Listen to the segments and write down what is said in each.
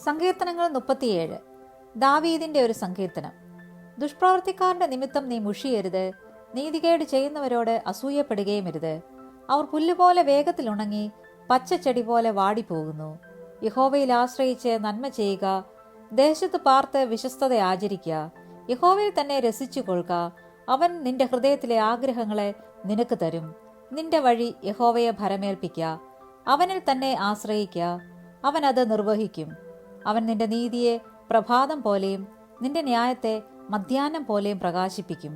സങ്കീർത്തനങ്ങൾ 37. ദാവീദിന്റെ ഒരു സങ്കീർത്തനം. ദുഷ്പ്രവർത്തിക്കാരുടെ നിമിത്തം നീ മുഷിയരുത്, നീതികേട് ചെയ്യുന്നവരോട് അസൂയപ്പെടുകയുമരുത്. അവർ പുല്ലുപോലെ വേഗത്തിൽ ഉണങ്ങി പച്ചച്ചെടി പോലെ വാടിപ്പോകുന്നു. യഹോവയിൽ ആശ്രയിച്ച് നന്മ ചെയ്യുക, ദേശത്ത് പാർത്ത് വിശ്വസ്തത ആചരിക്കുക. യഹോവയിൽ തന്നെ രസിച്ചു കൊള്ളുക, അവൻ നിന്റെ ഹൃദയത്തിലെ ആഗ്രഹങ്ങളെ നിനക്ക് തരും. നിന്റെ വഴി യഹോവയെ ഭരമേൽപ്പിക്കുക, അവനിൽ തന്നെ ആശ്രയിക്കുക, അവൻ അത് നിർവഹിക്കും. അവൻ നിന്റെ നീതിയെ പ്രഭാതം പോലെയും നിന്റെ ന്യായത്തെ മധ്യാഹ്നം പോലെയും പ്രകാശിപ്പിക്കും.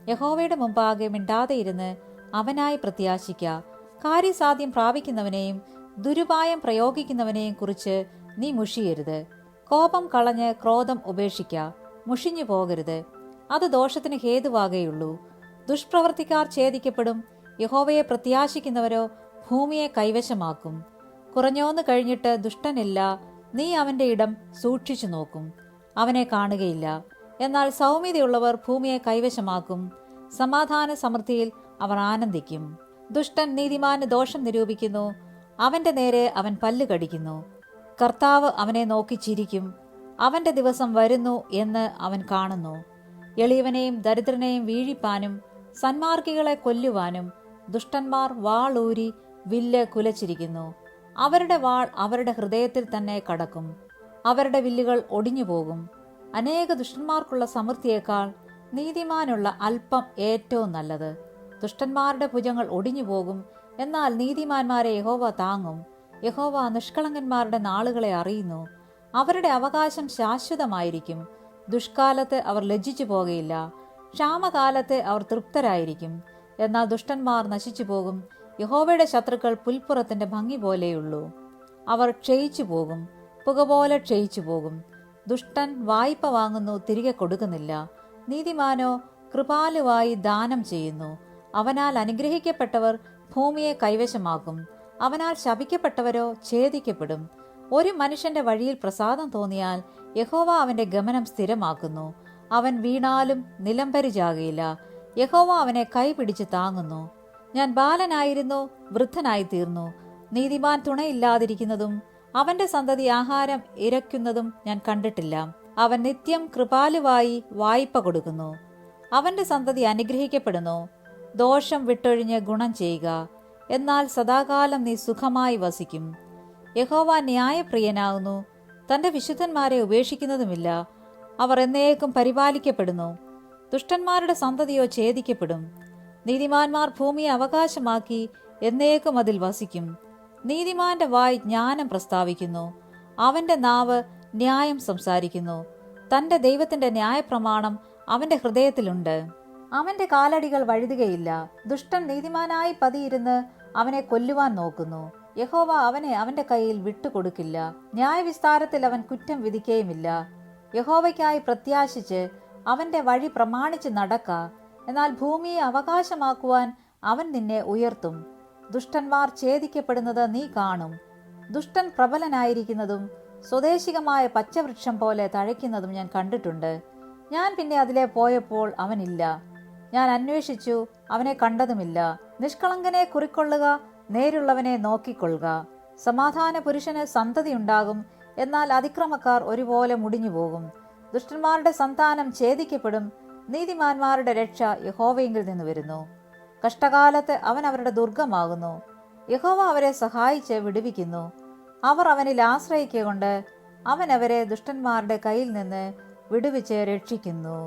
യഹോവയുടെ മുമ്പാകെ മിണ്ടാതെ ഇരുന്ന് അവനായി പ്രത്യാശിക്ക. കാര്യസാധ്യം പ്രാപിക്കുന്നവനെയും ദുരുപായം പ്രയോഗിക്കുന്നവനെയും കുറിച്ച് നീ മുഷിയരുത്. കോപം കളഞ്ഞ് ക്രോധം ഉപേക്ഷിക്ക, മുഷിഞ്ഞു പോകരുത്, അത് ദോഷത്തിന് ഹേതുവാകേയുള്ളൂ. ദുഷ്പ്രവർത്തിക്കാർ ഛേദിക്കപ്പെടും, യഹോവയെ പ്രത്യാശിക്കുന്നവരോ ഭൂമിയെ കൈവശമാക്കും. കുറഞ്ഞോന്ന് കഴിഞ്ഞിട്ട് ദുഷ്ടനില്ല, നീ അവന്റെ ഇടം സൂക്ഷിച്ചു നോക്കും, അവനെ കാണുകയില്ല. എന്നാൽ സൗമ്യതയുള്ളവർ ഭൂമിയെ കൈവശമാക്കും, സമാധാന സമൃദ്ധിയിൽ അവർ ആനന്ദിക്കും. ദുഷ്ടൻ നീതിമാന് ദോഷം നിരൂപിക്കുന്നു, അവന്റെ നേരെ അവൻ പല്ല് കടിക്കുന്നു. കർത്താവ് അവനെ നോക്കി ചിരിക്കും, അവന്റെ ദിവസം വരുന്നു എന്ന് അവൻ കാണുന്നു. എളിയവനെയും ദരിദ്രനെയും വീഴിപ്പാനും സന്മാർഗികളെ കൊല്ലുവാനും ദുഷ്ടന്മാർ വാളൂരി വില്ല് കുലച്ചിരിക്കുന്നു. അവരുടെ വാൾ അവരുടെ ഹൃദയത്തിൽ തന്നെ കടക്കും, അവരുടെ വില്ലുകൾ ഒടിഞ്ഞുപോകും. അനേക ദുഷ്ടന്മാർക്കുള്ള സമൃദ്ധിയേക്കാൾ നീതിമാനുള്ള അല്പം ഏറ്റവും നല്ലത്. ദുഷ്ടന്മാരുടെ ഭുജങ്ങൾ ഒടിഞ്ഞുപോകും, എന്നാൽ നീതിമാന്മാരെ യഹോവ താങ്ങും. യഹോവ നിഷ്കളങ്കന്മാരുടെ നാളുകളെ അറിയുന്നു, അവരുടെ അവകാശം ശാശ്വതമായിരിക്കും. ദുഷ്കാലത്ത് അവർ ലജ്ജിച്ചു പോകുകയില്ല, ക്ഷാമകാലത്ത് അവർ തൃപ്തരായിരിക്കും. എന്നാൽ ദുഷ്ടന്മാർ നശിച്ചു പോകും, യഹോവയുടെ ശത്രുക്കൾ പുൽപ്പുറത്തിന്റെ ഭംഗി പോലെയുള്ളൂ. അവർ ക്ഷയിച്ചു പോകും, പുക പോലെ ക്ഷയിച്ചു പോകും. ദുഷ്ടൻ വായ്പ വാങ്ങുന്നു, തിരികെ കൊടുക്കുന്നില്ല. നീതിമാനോ കൃപാലുവായി ദാനം ചെയ്യുന്നു. അവനാൽ അനുഗ്രഹിക്കപ്പെട്ടവർ ഭൂമിയെ കൈവശമാക്കും, അവനാൽ ശപിക്കപ്പെട്ടവരോ ഛേദിക്കപ്പെടും. ഒരു മനുഷ്യന്റെ വഴിയിൽ പ്രസാദം തോന്നിയാൽ യഹോവ അവന്റെ ഗമനം സ്ഥിരമാക്കുന്നു. അവൻ വീണാലും നിലംപരിചാകയില്ല, യഹോവ അവനെ കൈപിടിച്ച് താങ്ങുന്നു. ഞാൻ ബാലനായിരുന്നു, വൃദ്ധനായി തീർന്നു. നീതിമാൻ തുണയില്ലാതിരിക്കുന്നതും അവന്റെ സന്തതി ആഹാരം ഇരയ്ക്കുന്നതും ഞാൻ കണ്ടിട്ടില്ല. അവൻ നിത്യം കൃപാലുവായി വായ്പ കൊടുക്കുന്നു, അവന്റെ സന്തതി അനുഗ്രഹിക്കപ്പെടുന്നു. ദോഷം വിട്ടൊഴിഞ്ഞ് ഗുണം ചെയ്യുക, എന്നാൽ സദാകാലം നീ സുഖമായി വസിക്കും. യഹോവ ന്യായപ്രിയനാകുന്നു, തന്റെ വിശുദ്ധന്മാരെ ഉപേക്ഷിക്കുന്നതുമില്ല. അവർ എന്നേക്കും പരിപാലിക്കപ്പെടുന്നു. ദുഷ്ടന്മാരുടെ സന്തതിയോ ഛേദിക്കപ്പെടും. നീതിമാന്മാർ ഭൂമിയെ അവകാശമാക്കി എന്നേക്കും അതിൽ വസിക്കും. നീതിമാന്റെ വായ് ജ്ഞാനം പ്രസ്താവിക്കുന്നു, അവന്റെ നാവ് ന്യായം സംസാരിക്കുന്നു. തന്റെ ദൈവത്തിന്റെ ന്യായപ്രമാണം അവന്റെ ഹൃദയത്തിലുണ്ട്, അവന്റെ കാലടികൾ വഴുതുകയില്ല. ദുഷ്ടൻ നീതിമാനായി പതിയിരുന്ന് അവനെ കൊല്ലുവാൻ നോക്കുന്നു, യഹോവ അവനെ അവന്റെ കയ്യിൽ വിട്ടുകൊടുക്കില്ല. ന്യായവിസ്താരത്തിൽ അവൻ കുറ്റം വിധിക്കുകയുമില്ല. യഹോവയ്ക്കായി പ്രത്യാശിച്ച് അവന്റെ വഴി പ്രമാണിച്ച് നടക്ക, എന്നാൽ ഭൂമിയെ അവകാശമാക്കുവാൻ അവൻ നിന്നെ ഉയർത്തും. ദുഷ്ടന്മാർ ഛേദിക്കപ്പെടുന്നത് നീ കാണും. ദുഷ്ടൻ പ്രബലനായിരിക്കുന്നതും സ്വദേശികമായ പച്ചവൃക്ഷം പോലെ തഴയ്ക്കുന്നതും ഞാൻ കണ്ടിട്ടുണ്ട്. ഞാൻ പിന്നെ അതിലെ പോയപ്പോൾ അവനില്ല. ഞാൻ അന്വേഷിച്ചു, അവനെ കണ്ടതുമില്ല. നിഷ്കളങ്കനെ കുറിക്കൊള്ളുക, നേരുള്ളവനെ നോക്കിക്കൊള്ളുക. സമാധാന പുരുഷന് സന്തതിയുണ്ടാകും, എന്നാൽ അതിക്രമക്കാർ ഒരുപോലെ മുടിഞ്ഞുപോകും. ദുഷ്ടന്മാരുടെ സന്താനം ഛേദിക്കപ്പെടും, നീതിമാന്മാരുടെ രക്ഷ യഹോവയെങ്കിൽ നിന്ന് വരുന്നു. കഷ്ടകാലത്ത് അവൻ അവരുടെ ദുർഗമാകുന്നു, യഹോവ അവരെ സഹായിച്ച് വിടുവിക്കുന്നു. അവർ അവനിൽ ആശ്രയിക്കൊണ്ട് അവൻ അവരെ ദുഷ്ടന്മാരുടെ കയ്യിൽ നിന്ന് വിടുവിച്ച് രക്ഷിക്കുന്നു.